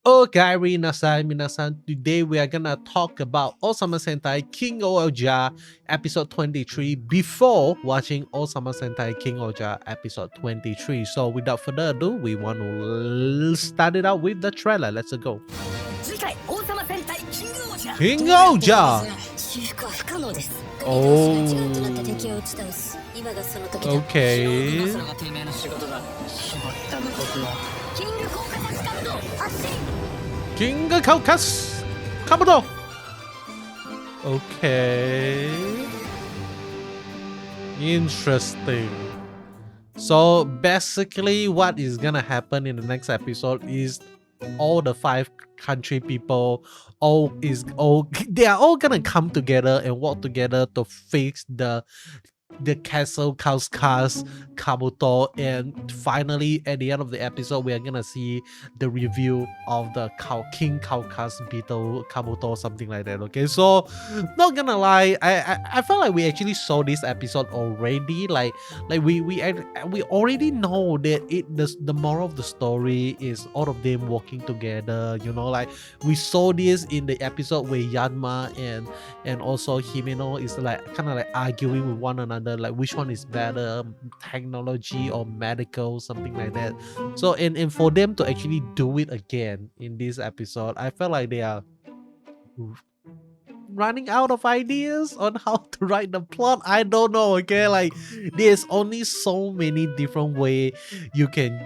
Okay, minasan. Today we are gonna talk about Ohsama Sentai King-Ohger episode 23 before watching Ohsama Sentai King-Ohger episode 23. So without further ado, we want to start it out with the trailer. Let's go. 次回王様戦隊キングオージャー King-Ohger! 修復は不可能です Oh. 一丸となって敵を打ち倒す今がその時だ Okay. それがてめえの仕事だしまったな僕はキング効果作カウント発進 King Caucus! Kabuto! Okay. Interesting. So basically what is gonna happen in the next episode is all the 5 country people they are all gonna come together and work together to fix the castle Kauskas Kabuto, and finally at the end of the episode we are gonna see the review of the King Kaukas Beetle Kabuto, something like that. Okay, so not gonna lie, I felt like we actually saw this episode already. Like we already know that the moral of the story is all of them working together. You know, like we saw this in the episode where Yanma and also Himeno is like kind of like arguing with one another, like which one is better, technology or medical, something like that. So and for them to actually do it again in this episode, I felt like they are running out of ideas on how to write the plot. I don't know. Okay, like there's only so many different way you can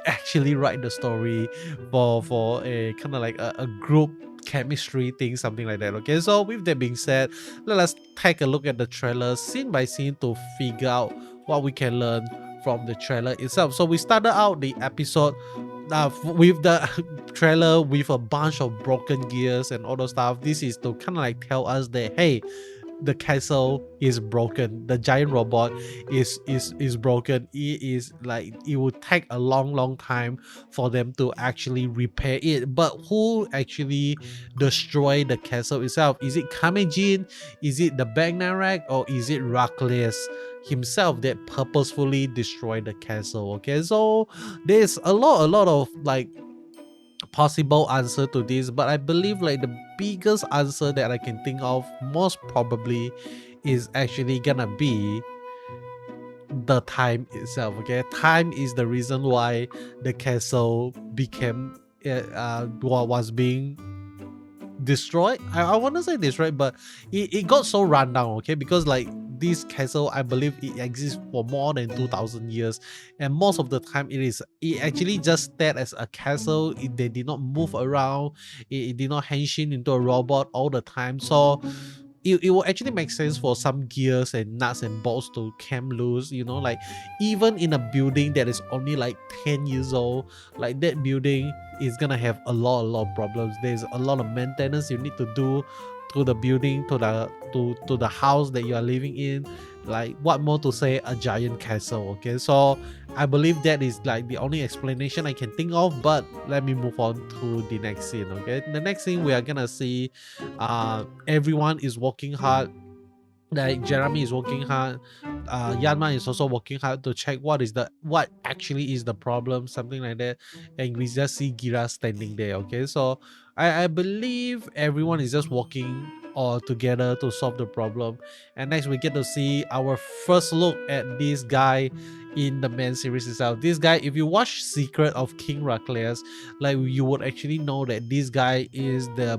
actually write the story for a kind of like a group chemistry thing, something like that. Okay, so with that being said, let us take a look at the trailer scene by scene to figure out what we can learn from the trailer itself. So we started out the episode with the trailer with a bunch of broken gears and all those stuff. This is to kind of like tell us that hey, the castle is broken, the giant robot is broken. It is like it will take a long time for them to actually repair it. But who actually destroy the castle itself? Is it Kamejin? Is it the Bugnarak? Or is it Rakles himself that purposefully destroyed the castle? Okay, so there's a lot of like possible answer to this, but I believe like the biggest answer that I can think of most probably is actually gonna be the time itself. Okay, time is the reason why the castle became was being destroyed. I want to say destroyed, but it got so run down. Okay, because like this castle, I believe it exists for more than 2,000 years, and most of the time it actually just stayed as a castle. They did not move around. It did not henshin into a robot all the time. So it will actually make sense for some gears and nuts and bolts to come loose. You know, like even in a building that is only like 10 years old, like that building is gonna have a lot of problems. There's a lot of maintenance you need to do to the building, to the house that you are living in. Like what more to say, a giant castle. Okay, so I believe that is like the only explanation I can think of. But let me move on to the next scene. Okay, the next scene we are gonna see everyone is working hard. Like Jeremy is working hard, Yanma is also working hard to check what actually is the problem, something like that, and we just see Gira standing there. Okay, so I believe everyone is just working all together to solve the problem. And next we get to see our first look at this guy in the main series itself. This guy, if you watch Secret of King Rakles, like you would actually know that this guy is the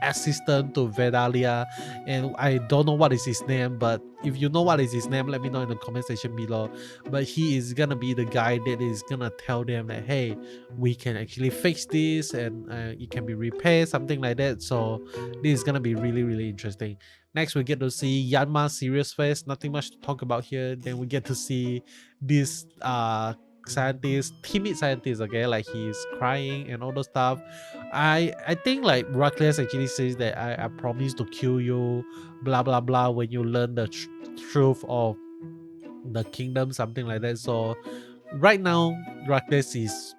assistant to Vedalia, and I don't know what is his name, but if you know what is his name, let me know in the comment section below. But he is gonna be the guy that is gonna tell them that hey, we can actually fix this and it can be repaired, something like that. So this is gonna be really interesting. Next we get to see Yanma's serious face, nothing much to talk about here. Then we get to see this timid scientist. Okay, like he's crying and all the stuff. I think like Rakles actually says that I promise to kill you, blah blah blah, when you learn the truth of the kingdom, something like that. So right now Rakles is,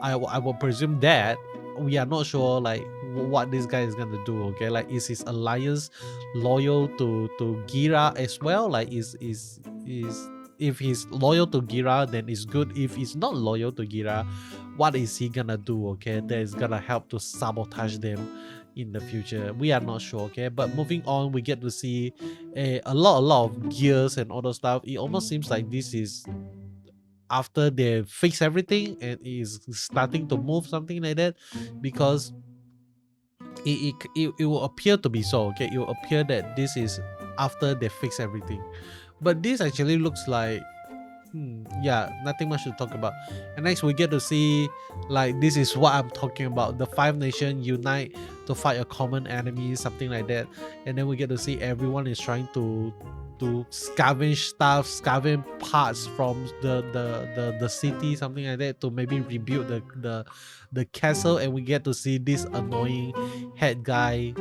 I will presume that we are not sure like what this guy is gonna do. Okay, like is his alliance loyal to Gira as well? Like is if he's loyal to Gira, then it's good. If he's not loyal to Gira, what is he gonna do? Okay, that is gonna help to sabotage them in the future. We are not sure. Okay, but moving on, we get to see a lot of gears and other stuff. It almost seems like this is after they fix everything and is starting to move, something like that, because it will appear to be so. Okay, it will appear that this is after they fix everything, but this actually looks like yeah, nothing much to talk about. And next we get to see, like, this is what I'm talking about, the 5 nations unite to fight a common enemy, something like that. And then we get to see everyone is trying to scavenge stuff, scavenge parts from the city, something like that, to maybe rebuild the castle. And we get to see this annoying head guy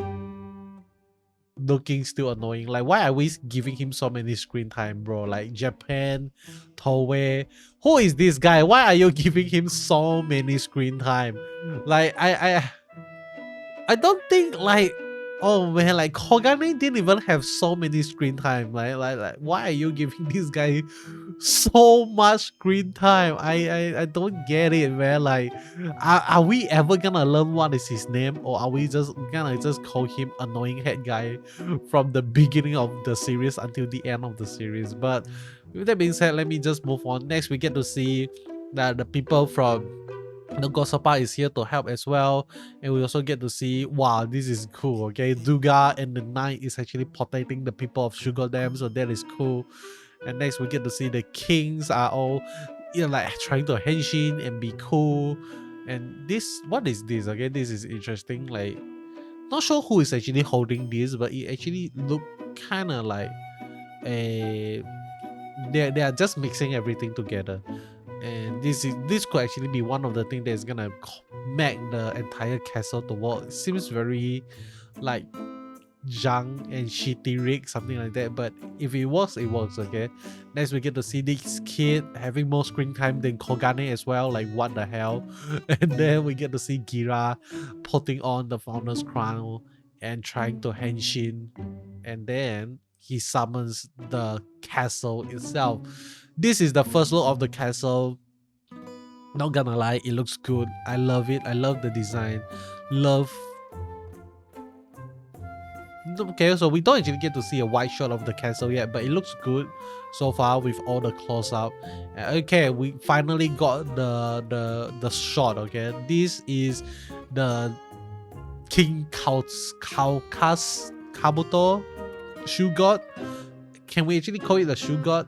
looking still annoying. Like, why are we giving him so many screen time, bro? Like, Japan, Toei, who is this guy? Why are you giving him so many screen time? Like, I don't think, like, oh man, like Kogane didn't even have so many screen time. Like why are you giving this guy so much screen time? I don't get it, man. Like, are we ever gonna learn what is his name, or are we just gonna call him annoying head guy from the beginning of the series until the end of the series? But with that being said, let me just move on. Next, we get to see that the people from the Gosapa is here to help as well, and we also get to see, wow, this is cool. Okay, Duga and the Knight is actually protecting the people of Sugar Dam, so that is cool. And next we get to see the kings are all, you know, like trying to henshin and be cool. And this, what is this? Okay, this is interesting. Like, not sure who is actually holding this, but it actually look kind of like a they are just mixing everything together. And this could actually be one of the things that's gonna make the entire castle to work. It seems very like junk and shitty rig, something like that, but if it works, it works. Okay, next we get to see this kid having more screen time than Kogane as well. Like, what the hell? And then we get to see Gira putting on the founder's crown and trying to henshin, and then he summons the castle itself. This is the first look of the castle. Not gonna lie, it looks good. I love it. I love the design. Okay, so we don't actually get to see a wide shot of the castle yet, but it looks good so far with all the close-up. Okay, we finally got the shot. Okay, this is the King Kaukas Kabuto shoe god. Can we actually call it a shoe god?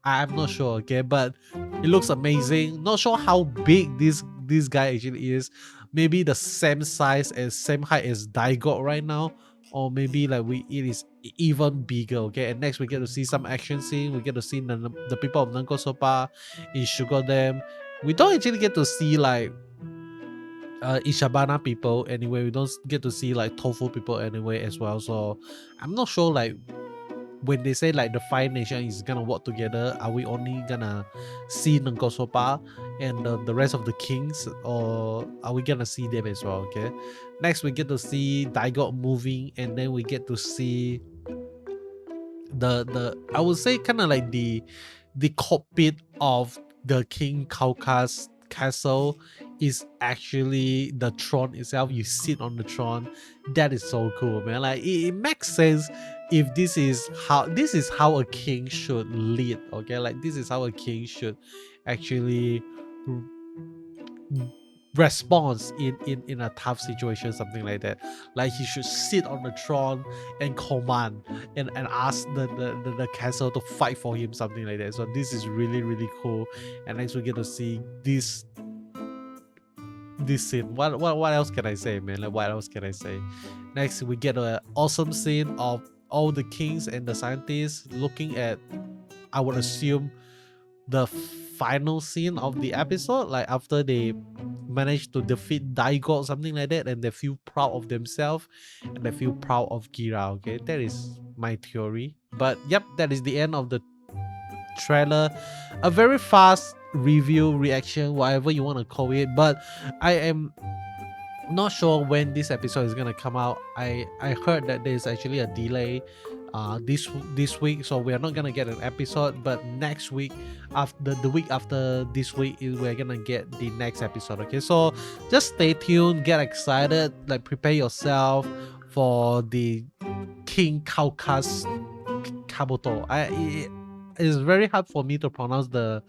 I'm not sure. Okay, but it looks amazing. Not sure how big this guy actually is. Maybe the same size and same height as Daigo right now, or maybe like it is even bigger. Okay, and next we get to see some action scene. We get to see the people of Nanko Sopa in Sugar Dam. We don't actually get to see like Ishabana people anyway. We don't get to see like Tofu people anyway as well. So I'm not sure, like, when they say like the 5 nations is gonna work together, are we only gonna see Nanko Sopa and the rest of the kings, or are we gonna see them as well? Okay, next we get to see Daigo moving, and then we get to see the I would say kind of like the cockpit of the King Kaukas castle is actually the throne itself. You sit on the throne. That is so cool, man. Like, it makes sense if this is how a king should lead. Okay, like, this is how a king should actually response in a tough situation, something like that. Like, he should sit on the throne and command and ask the castle to fight for him, something like that. So this is really, really cool. And next we get to see this scene. What else can I say, man? Like, what else can I say? Next we get an awesome scene of all the kings and the scientists looking at, I would assume, the final scene of the episode, like after they managed to defeat Daigo, something like that, and they feel proud of themselves and they feel proud of Gira. Okay, that is my theory. But yep, that is the end of the trailer. A very fast review, reaction, whatever you want to call it, but I am not sure when this episode is gonna come out. I heard that there's actually a delay this week, so we're not gonna get an episode, but next week, after the week after this week, we're gonna get the next episode. Okay, so just stay tuned, get excited, like prepare yourself for the King Kaukas Kabuto. It's very hard for me to pronounce the,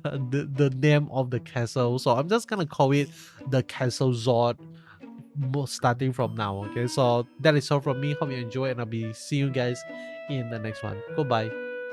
the name of the castle, so I'm just gonna call it the Castle Zord starting from now. Okay, so that is all from me. Hope you enjoy, and I'll be seeing you guys in the next one. Goodbye.